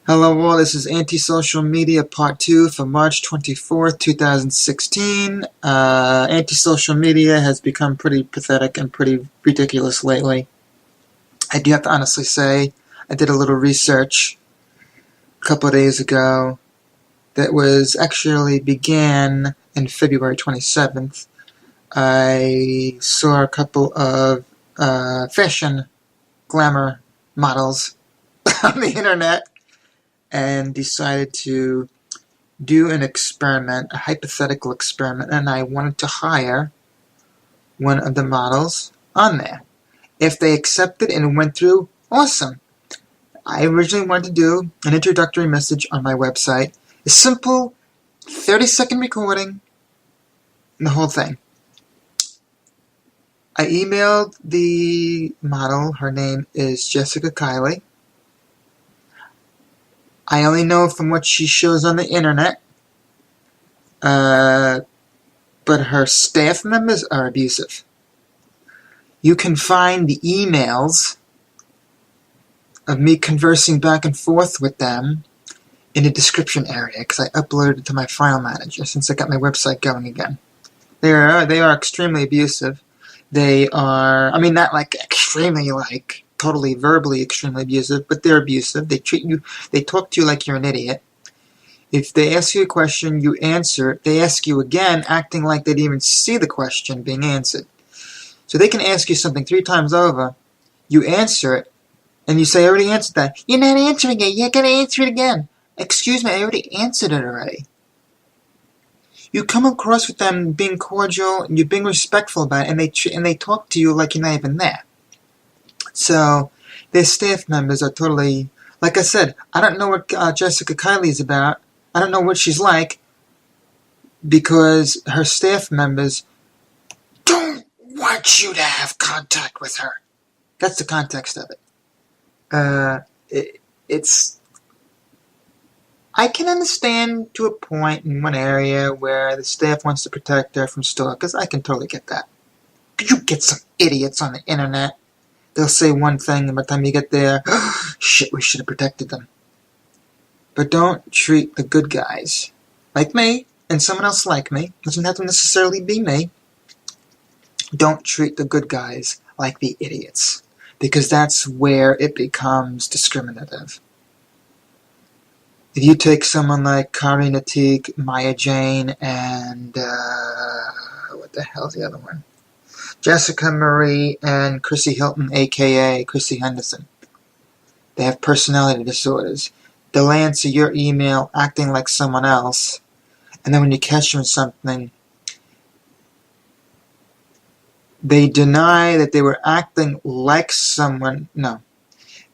Hello all, this is Antisocial Media Part 2 for March 24th, 2016. Antisocial Media has become pretty pathetic and pretty ridiculous lately. I do have to honestly say, I did a little research a couple of days ago that was actually began in February 27th. I saw a couple of fashion glamour models on the internet and decided to do an experiment, a hypothetical experiment, and I wanted to hire one of the models on there. If they accepted and went through, awesome. I originally wanted to do an introductory message on my website, a simple 30-second recording, and the whole thing. I emailed the model. Her name is Jessica Kiley. I only know from what she shows on the internet, but her staff members are abusive. You can find the emails of me conversing back and forth with them in the description area because I uploaded it to my file manager since I got my website going again. They are extremely abusive. They are, I mean, not like extremely like totally verbally extremely abusive, but they're abusive. They treat you, they talk to you like you're an idiot. If they ask you a question, you answer it. They ask you again, acting like they didn't even see the question being answered. So they can ask you something 3 times over, you answer it, and you say, I already answered that. You're not answering it, you're going to answer it again. Excuse me, I already answered it already. You come across with them being cordial, and you're being respectful about it, and they talk to you like you're not even there. So, their staff members are totally, like I said, I don't know what Jessica Kiley is about. I don't know what she's like, because her staff members don't want you to have contact with her. That's the context of it. It's... I can understand to a point in one area where the staff wants to protect her from stalkers. I can totally get that. You get some idiots on the internet. They'll say one thing, and by the time you get there, shit, we should have protected them. But don't treat the good guys, like me, and someone else like me, doesn't have to necessarily be me. Don't treat the good guys like the idiots, because that's where it becomes discriminative. If you take someone like Karina Teague, Maya Jane, and what the hell's the other one? Jessica Marie and Chrissy Hilton, a.k.a. Chrissy Henderson. They have personality disorders. They'll answer your email acting like someone else, and then when you catch them in something, they deny that they were acting like someone. No.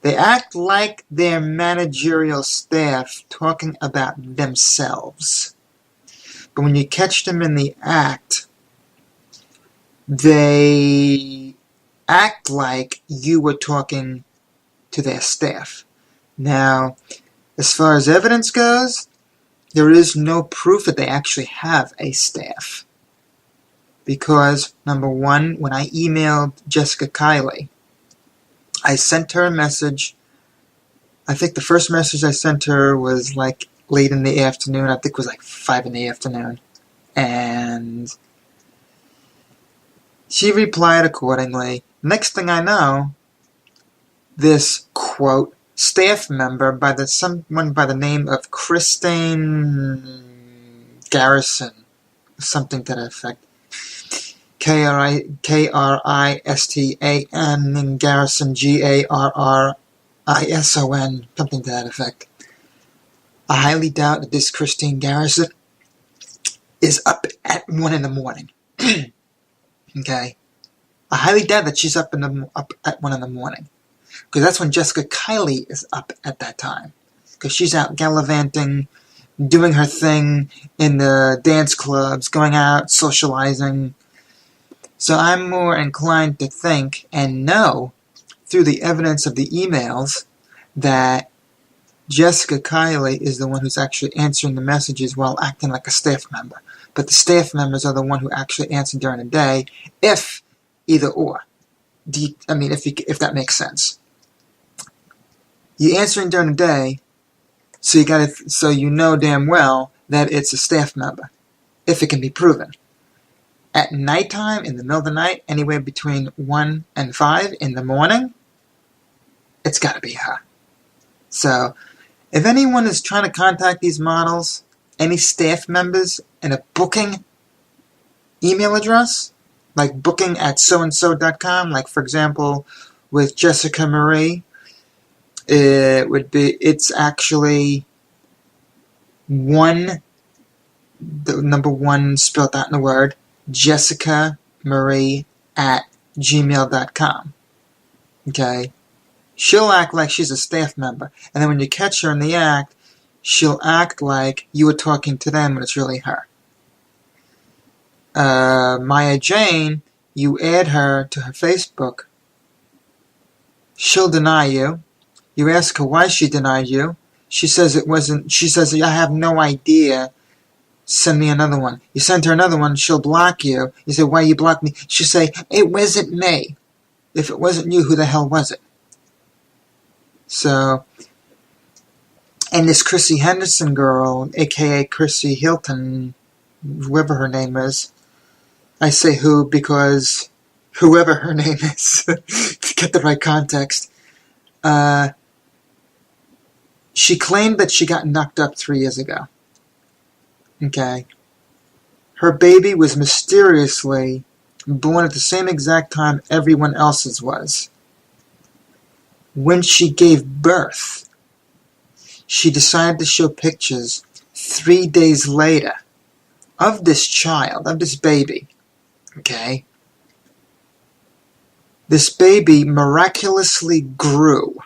They act like their managerial staff talking about themselves. But when you catch them in the act, they act like you were talking to their staff. Now, as far as evidence goes, there is no proof that they actually have a staff. Because, number one, when I emailed Jessica Kiley, I sent her a message. I think the first message I sent her was like late in the afternoon. I think it was like 5 in the afternoon. And she replied accordingly. Next thing I know, this, quote, staff member someone by the name of Christine Garrison, something to that effect, K-R-I-S-T-A-N, and Garrison, G-A-R-R-I-S-O-N, something to that effect. I highly doubt that this Christine Garrison is up at 1 in the morning. Okay? I highly doubt that she's up at 1 in the morning. Because that's when Jessica Kiley is up at that time. Because she's out gallivanting, doing her thing in the dance clubs, going out, socializing. So I'm more inclined to think and know, through the evidence of the emails, that Jessica Kiley is the one who's actually answering the messages while acting like a staff member. But the staff members are the one who actually answer during the day, if either or. If that makes sense. You're answering during the day, So you know damn well that it's a staff member, if it can be proven. At nighttime, in the middle of the night, anywhere between 1 and 5 in the morning, it's got to be her. So, if anyone is trying to contact these models, any staff members, and a booking email address, like booking at soandso.com, like for example, with Jessica Marie, it's actually the number 1 spelled out in the word, Jessica Marie at gmail.com. Okay? She'll act like she's a staff member, and then when you catch her in the act, she'll act like you were talking to them when it's really her. Maya Jane, you add her to her Facebook, she'll deny you. You ask her why she denied you. She says it wasn't. She says, I have no idea. Send me another one. You send her another one, she'll block you. You say, why you blocked me? She'll say, it wasn't me. If it wasn't you, who the hell was it? So, and this Chrissy Henderson girl, aka Chrissy Hilton, whoever her name is, I say who because whoever her name is, to get the right context, she claimed that she got knocked up 3 years ago. Okay. Her baby was mysteriously born at the same exact time everyone else's was. When she gave birth, she decided to show pictures 3 days later of this child, of this baby. Okay? This baby miraculously grew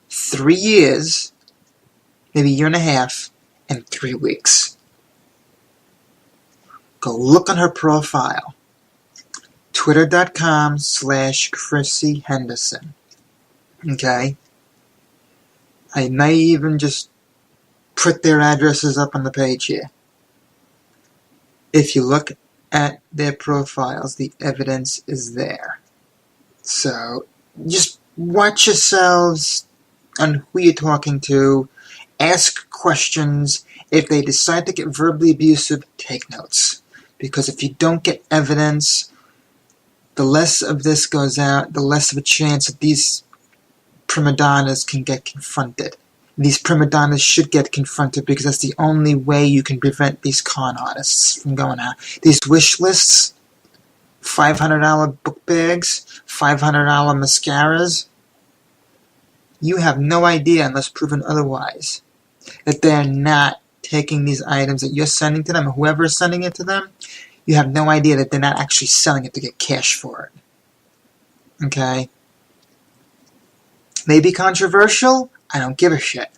3 years, maybe a year and a half, and 3 weeks. Go look on her profile. Twitter.com/Chrissy Henderson. Okay? I may even just put their addresses up on the page here. If you look at their profiles, the evidence is there. So, just watch yourselves on who you're talking to. Ask questions. If they decide to get verbally abusive, take notes. Because if you don't get evidence, the less of this goes out, the less of a chance that these prima donnas can get confronted. These prima donnas should get confronted because that's the only way you can prevent these con artists from going out. These wish lists, $500 book bags, $500 mascaras, you have no idea, unless proven otherwise, that they're not taking these items that you're sending to them, or whoever is sending it to them, you have no idea that they're not actually selling it to get cash for it. Okay? Maybe controversial? I don't give a shit.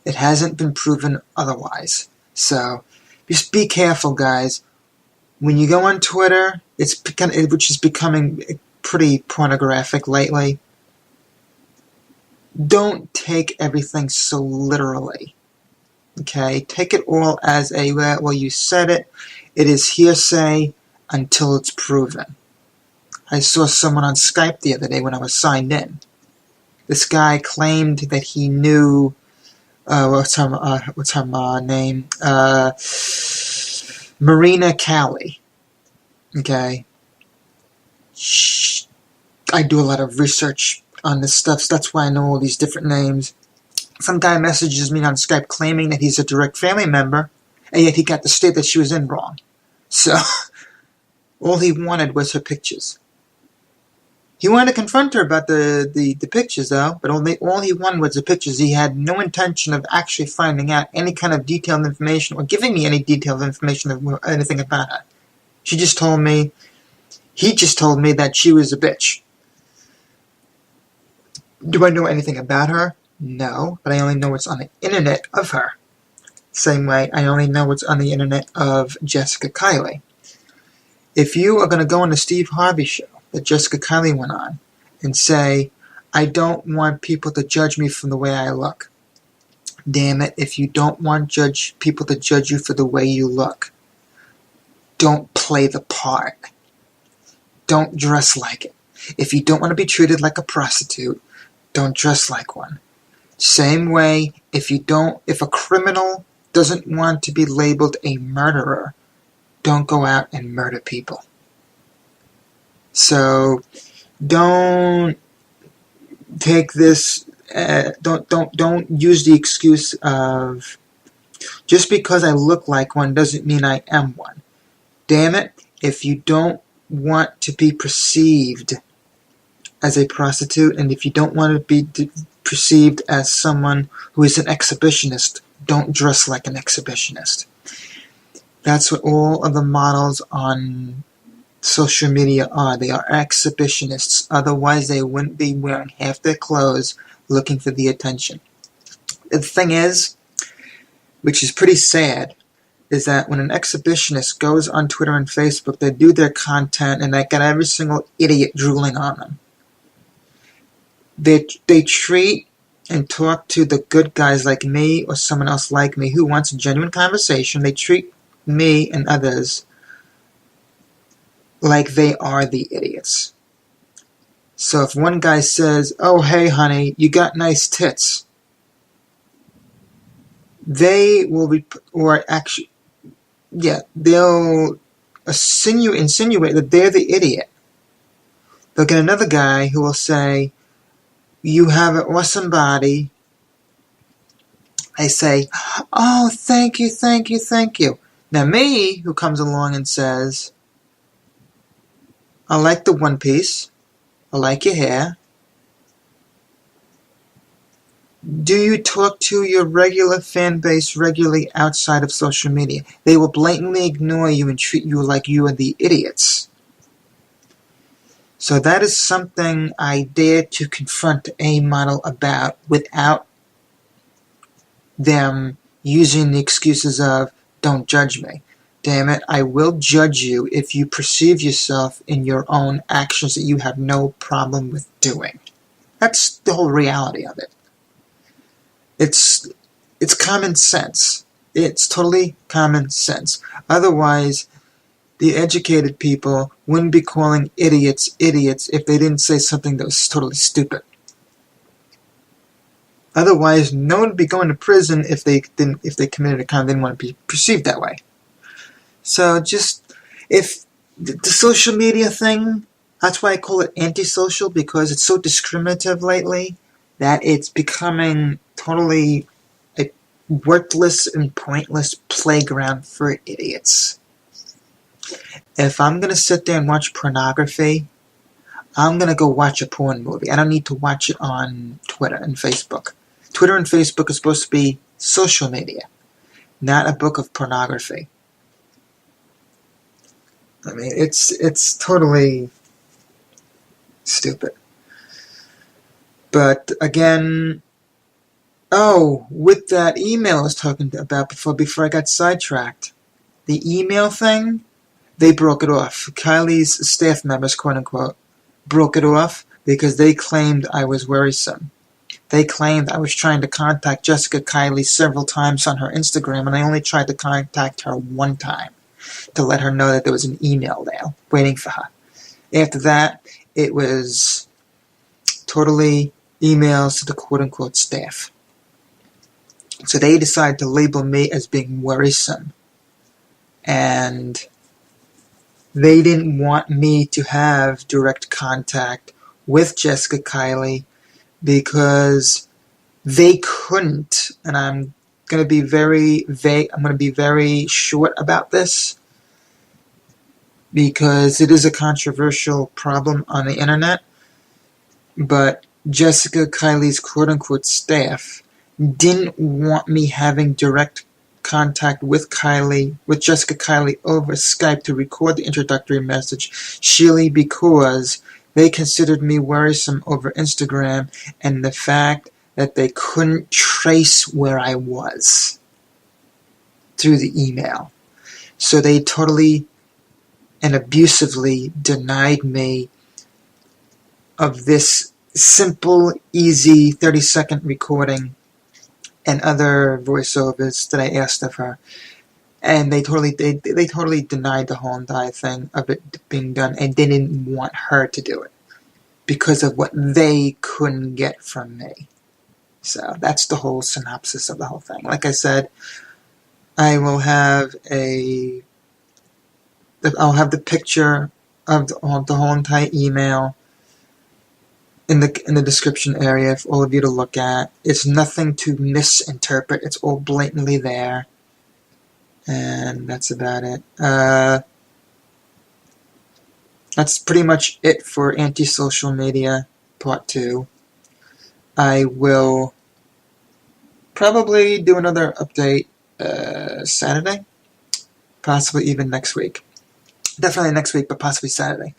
It hasn't been proven otherwise. So, just be careful, guys. When you go on Twitter, which is becoming pretty pornographic lately, don't take everything so literally. Okay? Take it all as well, you said it. It is hearsay until it's proven. I saw someone on Skype the other day when I was signed in. This guy claimed that he knew, what's her name? Marina Cali. Okay? I do a lot of research on this stuff, so that's why I know all these different names. Some guy messages me on Skype claiming that he's a direct family member, and yet he got the state that she was in wrong. So, all he wanted was her pictures. He wanted to confront her about the pictures, though, but all he wanted was the pictures. He had no intention of actually finding out any kind of detailed information or giving me any detailed information of anything about her. He just told me that she was a bitch. Do I know anything about her? No, but I only know what's on the internet of her. Same way, I only know what's on the internet of Jessica Kiley. If you are going to go on the Steve Harvey show that Jessica Kiley went on and say, I don't want people to judge me from the way I look. Damn it, if you don't want people to judge you for the way you look, don't play the part. Don't dress like it. If you don't want to be treated like a prostitute, don't dress like one. Same way, if a criminal doesn't want to be labeled a murderer, don't go out and murder people. So don't take this. Don't use the excuse of just because I look like one doesn't mean I am one. Damn it! If you don't want to be perceived as a prostitute, and if you don't want to be perceived as someone who is an exhibitionist, don't dress like an exhibitionist. That's what all of the models on social media are. They are exhibitionists. Otherwise, they wouldn't be wearing half their clothes looking for the attention. The thing is, which is pretty sad, is that when an exhibitionist goes on Twitter and Facebook, they do their content and they got every single idiot drooling on them. They treat and talk to the good guys like me or someone else like me who wants a genuine conversation. They treat me and others like they are the idiots. So if one guy says, "Oh, hey, honey, you got nice tits," they will be, or actually, yeah, they'll insinuate that they're the idiot. They'll get another guy who will say, "You have an awesome body." I say, "Oh, thank you, thank you, thank you." Now me, who comes along and says, "I like the one piece. I like your hair. Do you talk to your regular fan base regularly outside of social media?" They will blatantly ignore you and treat you like you are the idiots. So that is something I dare to confront a model about without them using the excuses of, "Don't judge me." Damn it, I will judge you if you perceive yourself in your own actions that you have no problem with doing. That's the whole reality of it. It's common sense. It's totally common sense. Otherwise, the educated people wouldn't be calling idiots idiots if they didn't say something that was totally stupid. Otherwise, no one would be going to prison if they committed a crime they didn't want to be perceived that way. So if the social media thing, that's why I call it antisocial, because it's so discriminative lately that it's becoming totally a worthless and pointless playground for idiots. If I'm going to sit there and watch pornography, I'm going to go watch a porn movie. I don't need to watch it on Twitter and Facebook. Twitter and Facebook are supposed to be social media, not a book of pornography. I mean, it's totally stupid. But again, with that email I was talking about before I got sidetracked, the email thing, they broke it off. Kylie's staff members, quote unquote, broke it off because they claimed I was worrisome. They claimed I was trying to contact Jessica Kylie several times on her Instagram, and I only tried to contact her one time to let her know that there was an email there waiting for her. After that, it was totally emails to the quote-unquote staff. So they decided to label me as being worrisome. And they didn't want me to have direct contact with Jessica Kylie because they couldn't, and I'm going to be very vague, I'm going to be very short about this because it is a controversial problem on the internet, but Jessica Kylie's quote-unquote staff didn't want me having direct contact with Jessica Kylie over Skype to record the introductory message, surely because they considered me worrisome over Instagram and the fact that they couldn't trace where I was through the email. So they totally and abusively denied me of this simple, easy 30-second recording and other voiceovers that I asked of her. And they totally denied the whole entire thing of it being done, and they didn't want her to do it because of what they couldn't get from me. So that's the whole synopsis of the whole thing. Like I said, I will have I'll have the picture of the whole entire email in the description area for all of you to look at. It's nothing to misinterpret. It's all blatantly there. And that's about it. That's pretty much it for Antisocial Media Part 2. I will probably do another update Saturday. Possibly even next week. Definitely next week, but possibly Saturday.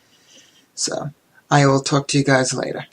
So, I will talk to you guys later.